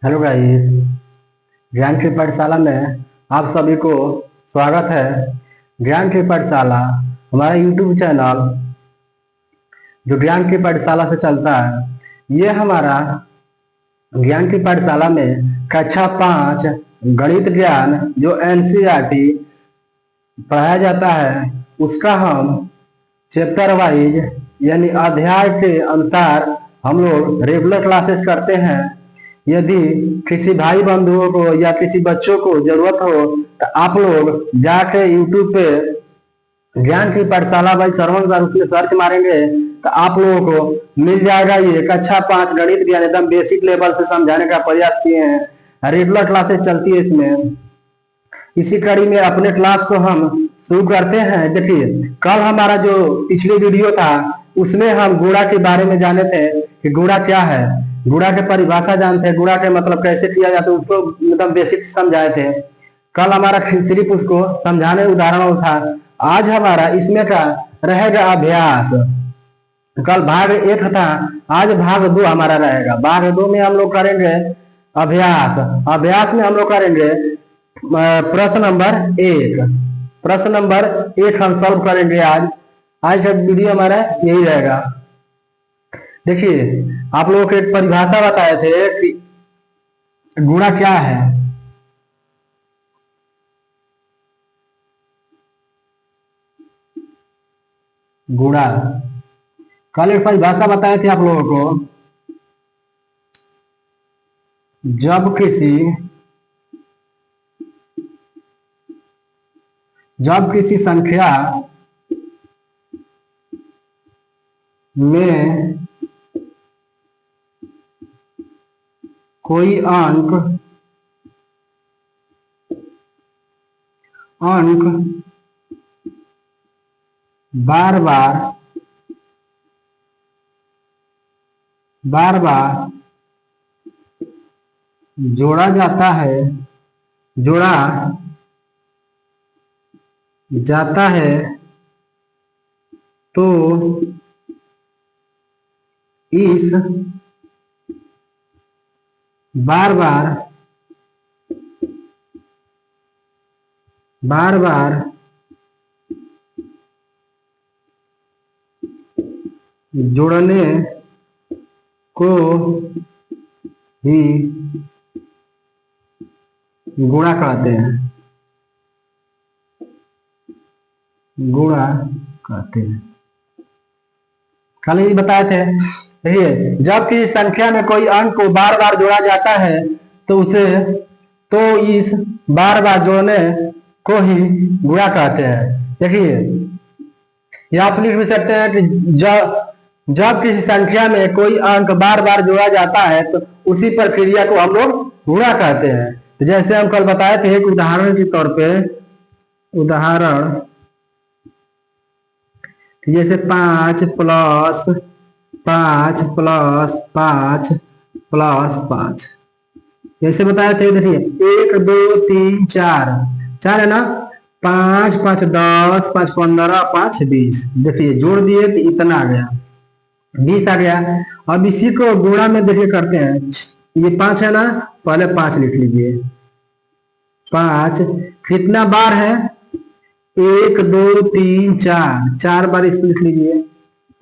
Hello guys. ज्ञान की पाठशाला में आप सभी को स्वागत है। ज्ञान की पाठशाला हमारा यूट्यूब चैनल जो ज्ञान की पाठशाला से चलता है। ये हमारा ज्ञान की पाठशाला में कक्षा 5 गणित ज्ञान जो एनसीईआरटी पढ़ाया जाता है उसका हम चैप्टर वाइज यानी अध्याय के अनुसार हम लोग रेगुलर क्लासेस करते हैं। यदि किसी भाई बंधुओं को या किसी बच्चों को जरूरत हो तो आप लोग जाके यूट्यूब पे ज्ञान की पाठशाला भाई श्रवण सर उसमें सर्च मारेंगे तो आप लोगों को मिल जाएगा। ये कक्षा 5 गणित ज्ञान एकदम बेसिक लेवल से समझाने का प्रयास किए हैं। रेगुलर क्लासेस चलती है इसमें। इसी कड़ी में अपने क्लास को हम शुरू करते हैं। देखिए, कल हमारा जो पिछले वीडियो था उसमें हम गुणा के बारे में जाने थे कि गुणा क्या है, गुणा के परिभाषा जानते हैं, गुणा के मतलब कैसे किया जाता है उसको मतलब बेसिक समझाए थे। कल हमारा सिर्फ उसको समझाने उदाहरण था। आज हमारा इसमें का रहेगा अभ्यास। कल भाग 1 था, आज भाग 2 हमारा रहेगा। भाग 2 में हम लोग करेंगे अभ्यास। अभ्यास में हम लोग करेंगे प्रश्न नंबर 1। प्रश्न नंबर 1 हम सॉल्व करेंगे आज। आज का वीडियो हमारा यही रहेगा। देखिए, आप लोगों को एक परिभाषा बताए थे कि गुणा क्या है। गुणा कल एक परिभाषा बताए थे आप लोगों को। जब किसी संख्या में कोई अंक बार बार जोड़ा जाता है तो इस बार बार जोड़ने को ही गुणा कहते हैं। कल ही बताए थे। देखिए, जब किसी संख्या में कोई अंक को बार बार जोड़ा जाता है तो इस बार बार जोड़ने को ही गुणा कहते हैं। देखिए, यहाँ आप लिख भी सकते हैं कि जब किसी संख्या में कोई अंक बार बार जोड़ा जाता है तो उसी प्रक्रिया को हम लोग गुणा कहते हैं। तो जैसे हम कल बताए थे एक उदाहरण के तौर पे, जैसे 5 + 5 + 5 + 5 जैसे बताए थे। देखिए, 1 2 3 4 है ना। 5 5 10 5 15 5 20। देखिए, जोड़ दिए तो इतना आ गया, 20 आ गया। अब इसी को गुणा में देखिए करते हैं। ये 5 है ना, पहले 5 लिख लीजिए। 5 कितना बार है? 1 2 3 4 बार इसको लिख लीजिए।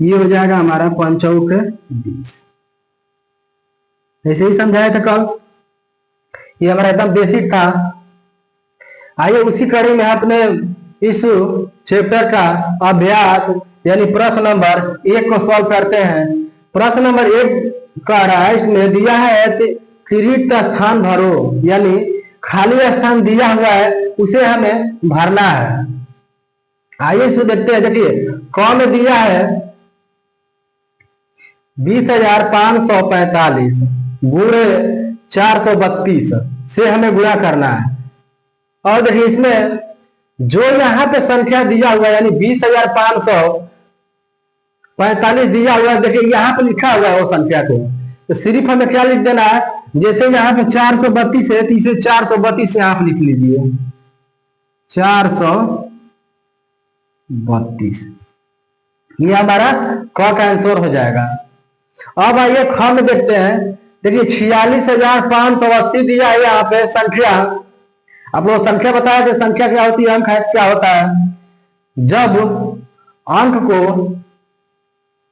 ये हो जाएगा हमारा 5 चौक 20। ऐसे ही समझाया था कल। ये हमारा एकदम बेसिक था। आइए उसी कड़ी में अपने इस चैप्टर का अभ्यास यानी प्रश्न नंबर 1 को सॉल्व करते हैं। प्रश्न नंबर 1 का रहा है, इसमें दिया है रिक्त स्थान भरो, यानी खाली स्थान दिया हुआ है उसे हमें भरना है। आइए इसको देखते हैं। देखिए, क में दिया है 20,545 गुणे 432 से हमें गुणा करना है। और देखिए, इसमें जो यहाँ पे संख्या दिया हुआ है यानी 20,545 दिया हुआ है, देखिए यहाँ पे लिखा हुआ है वो संख्या को। तो सिर्फ हमें क्या लिख देना है, जैसे यहाँ पे 432 है तो इसे 432 से आप लिख लीजिए 432। ये हमारा क का आंसर हो जाएगा। अब आइए ख में देखते हैं। देखिए 46,580 दिया है यहाँ पे संख्या। आप लोग संख्या बताया कि संख्या क्या होती है, अंक है क्या होता है। जब अंक को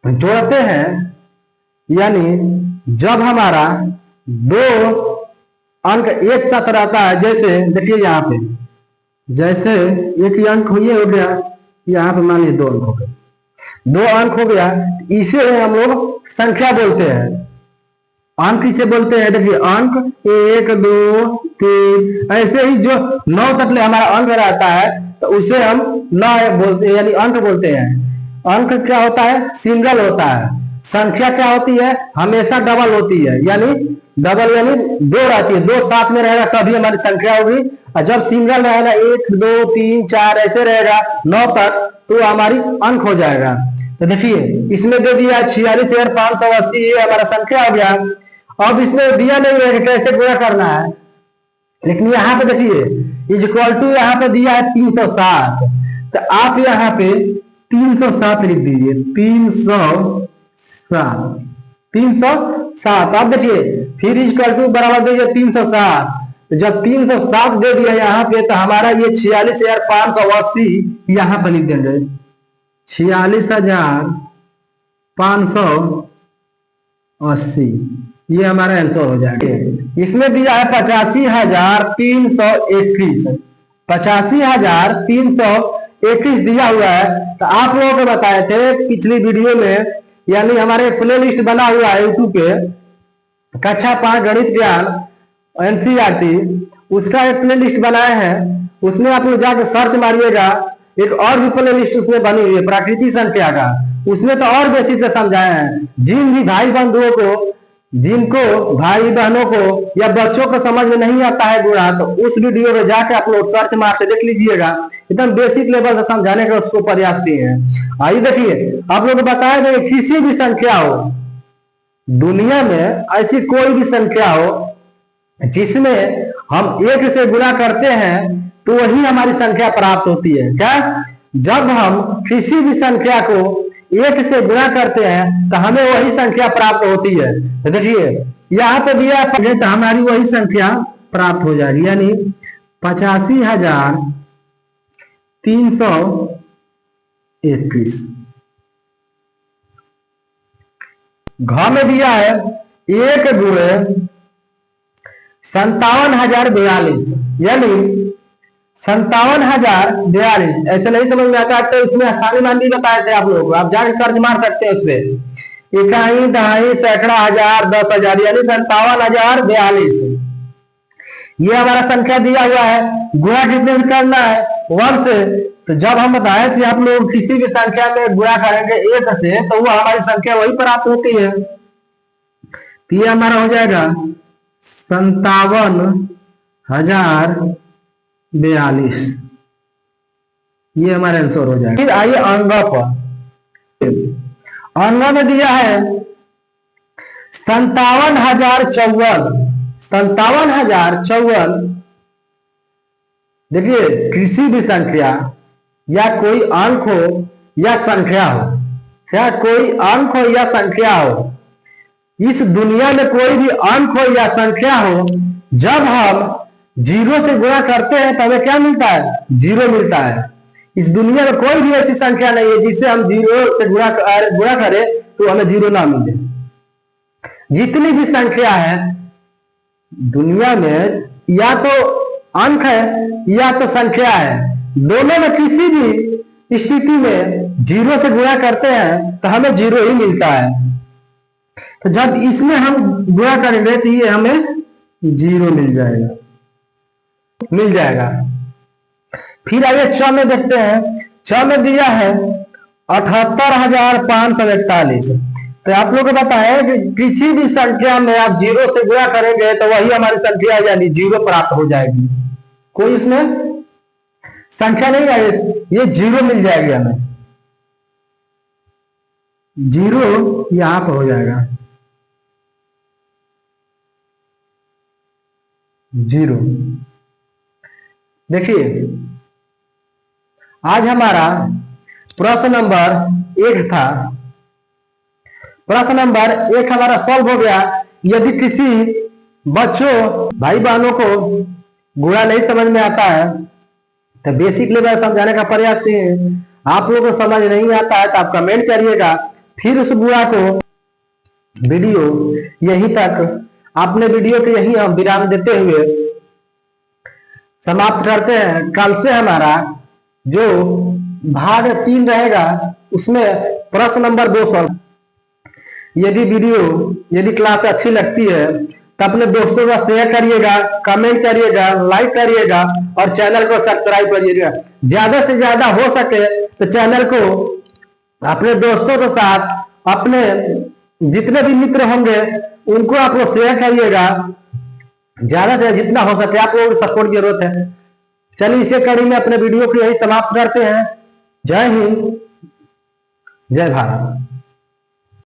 जोड़ते हैं, यानी जब हमारा दो अंक एक साथ रहता है, जैसे देखिए यहाँ पे, जैसे एक अंक हो गया, यहाँ पे मान लीजिए दो अंक हो गए, दो अंक हो गया, इसे हम लोग संख्या बोलते हैं। अंक इसे बोलते हैं, देखिए अंक 1 2 3, ऐसे ही जो 9 तक ले हमारा अंक रहता है तो उसे हम 9 बोलते हैं, यानी अंक बोलते हैं। अंक क्या होता है, सिंगल होता है। संख्या क्या होती है, हमेशा डबल होती है, यानी डबल यानी दो रहती है, दो साथ में रहेगा तभी हमारी संख्या होगी। और जब सिंगल रहेगा 1 2 3 4 ऐसे रहेगा 9 तक, तो हमारी अंक हो जाएगा। तो देखिए इसमें दे दिया 46,580, ये हमारा संख्या हो गया। अब इसमें दिया नहीं है कि कैसे गुणा करना है, लेकिन यहाँ पे देखिए इज इक्वल टू यहाँ पे दिया है 360, तो आप यहाँ पे 307 लिख दीजिए, 307। अब देखिए फिर इज इक्वल टू बराबर दीजिए 307, तो जब 307 दे दिया यहाँ पे तो हमारा ये 46,580 यहाँ पे लिख देंगे, 46,580, ये हमारा आंसर हो जाएगा। इसमें दिया है 85,321, 85,321 दिया हुआ है। तो आप लोगों को बताए थे पिछली वीडियो में, यानी हमारे प्ले लिस्ट बना हुआ है यूट्यूब पे, कक्षा 5 गणित ज्ञान एनसीईआरटी, उसका एक प्ले लिस्ट बनाए हैं, उसमें आप लोग जाकर सर्च मारिएगा। एक और भी प्ले लिस्ट उसमें बनी हुई है प्राकृतिक संख्या का, उसमें तो और बेसिक से समझाए हैं। जिन भी भाई बंधुओं को, जिनको भाई बहनों को या बच्चों को समझ में नहीं आता है गुणा, तो उस वीडियो में जाके आप लोग सर्च मार के देख लीजिएगा, एकदम बेसिक लेवल से समझाने का उसको प्रयास किए हैं। आइए देखिए आप लोग बताया गया किसी भी संख्या हो दुनिया में, ऐसी कोई भी संख्या हो जिसमें हम 1 से गुणा करते हैं तो वही हमारी संख्या प्राप्त होती है। क्या, जब हम किसी भी संख्या को 1 से गुणा करते हैं तो हमें वही संख्या प्राप्त होती है। तो देखिए यहाँ पे दिया तो हमारी वही संख्या प्राप्त हो जाएगी, यानी 85,321। घ में दिया है 1 गुणे 57,042, यानी 57,042। ऐसे नहीं समझ में आता तो इसमें आसानी मान भी बताए थे आप लोग, आप जाके सर्च मार सकते हैं उसपे, इकाई दहाई सैकड़ा हजार 10,000, यानी 57,042। ये हमारा संख्या दिया हुआ है। गुणा कितने से करना है, 1 से। तो जब हम बताए कि आप लोग किसी भी संख्या में गुणा करेंगे 1 से तो वो हमारी संख्या वही प्राप्त होती है। तो ये हमारा हो जाएगा 57,042, ये हमारा आंसर हो जाएगा। फिर आइए अंग पर, अंग में दिया है 57,054, 57,054। देखिए किसी भी संख्या या कोई अंक हो या संख्या हो, क्या कोई अंक हो या संख्या हो, इस दुनिया में कोई भी अंक हो या संख्या हो, जब हम 0 से गुणा करते हैं तो हमें क्या मिलता है, 0 मिलता है। इस दुनिया में कोई भी ऐसी संख्या नहीं है जिसे हम 0 से गुणा करें तो हमें 0 ना मिले। जितनी भी संख्या है दुनिया में, या तो अंक है या तो संख्या है, दोनों में किसी भी स्थिति में 0 से गुणा करते हैं तो हमें 0 ही मिलता है। तो जब इसमें हम गुणा करेंगे तो ये हमें 0 मिल जाएगा। फिर आइए च में देखते हैं, च में दिया है 78,541। तो आप लोग को बताया कि किसी भी संख्या में आप 0 से गुणा करेंगे तो वही हमारी संख्या यानी 0 प्राप्त हो जाएगी। कोई इसमें संख्या नहीं आएगी, ये 0 मिल जाएगी हमें, 0 यहां पर हो जाएगा, 0। देखिए आज हमारा प्रश्न नंबर 1 था, प्रश्न नंबर 1 हमारा सॉल्व हो गया। यदि किसी बच्चों भाई बहनों को गुणा नहीं समझ में आता है तो बेसिक लेवल समझाने का प्रयास कीजिए। आप लोगों को समझ नहीं आता है तो आप कमेंट करिएगा। फिर उस गुणा को वीडियो यहीं तक, अपने वीडियो को यहीं हम विराम देते हुए समाप्त करते हैं। कल से हमारा जो भाग 3 रहेगा उसमें प्रश्न नंबर 200। यदि क्लास अच्छी लगती है तो अपने दोस्तों का शेयर करिएगा, कमेंट करिएगा, लाइक करिएगा और चैनल को सब्सक्राइब करिएगा। ज्यादा से ज्यादा हो सके तो चैनल को अपने दोस्तों के साथ, अपने जितने भी मित्र होंगे उनको आप लोग शेयर करिएगा। ज्यादा से जितना हो सके आप लोगों को सपोर्ट की जरूरत है। चलिए इसे कड़ी में अपने वीडियो को यही समाप्त करते हैं। जय हिंद, जय भारत।